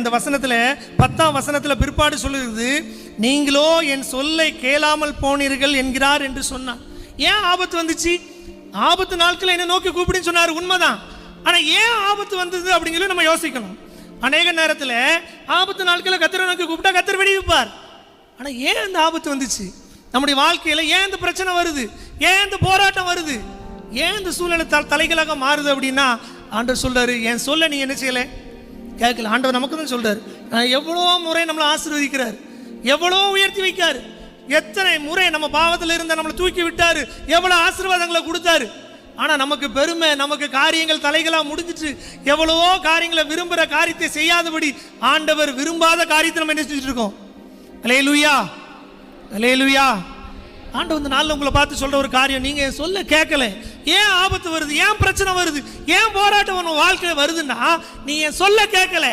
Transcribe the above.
இந்த வசனத்தில் 10ஆம் வசனத்தில் பிற்பாடு சொல்லுகிறது, நீங்களோ என் சொல்லை கேளாமல் போனீர்கள் என்கிறார் என்று சொன்னார். ஏன் ஆபத்து வந்துச்சு? ஆபத்து நாட்களை என்ன நோக்கி கூப்பிடுன்னு சொன்னார், உண்மைதான். ஆனால் ஏன் ஆபத்து வந்தது அப்படிங்கிறது நம்ம யோசிக்கணும். அநேக நேரத்தில் ஆபத்து நாட்களை கர்த்தரை நோக்கி கூப்பிட்டா கர்த்தர் விடுவிப்பார். ஆனால் ஏன் இந்த ஆபத்து வந்துச்சு? நம்முடைய வாழ்க்கையில் ஏன் இந்த பிரச்சனை வருது? ஏன் இந்த போராட்டம் வருது? ஏன் இந்த சூழ்நிலை தலைகளாக மாறுது அப்படின்னா, ஆண்டவர் சொல்றாரு, என் சொல்ல நீ என்ன செய்யலை, கேட்கல. ஆண்டவர் நமக்கு தான் சொல்றாரு, எவ்வளோ முறை நம்மளை ஆசீர்வதிக்கிறார், எவ்வளோ உயர்த்தி வைக்காரு, எத்தனை முறை நம்ம பாவத்தில் இருந்த நம்மளை தூக்கி விட்டாரு, எவ்வளோ ஆசீர்வாதங்களை கொடுத்தாரு. ஆனால் நமக்கு பெருமை, நமக்கு காரியங்கள் தலைகளாக முடிஞ்சிட்டு எவ்வளவோ காரியங்களை விரும்புகிற காரியத்தை செய்யாதபடி ஆண்டவர் விரும்பாத காரியத்தை நம்ம என்ன செஞ்சுட்டு இருக்கோம். அல்லேலூயா, அல்லேலூயா. ஆண்டவர் இந்த நாளில் உங்களை பார்த்து சொல்ற ஒரு காரியம், நீங்க சொல்ல கேட்கல, ஏன் ஆபத்து வருது, ஏன் பிரச்சனை வருது, ஏன் போராட்டம் உன் வாழ்க்கையில் வருதுன்னா நீ சொல்ல கேட்கல.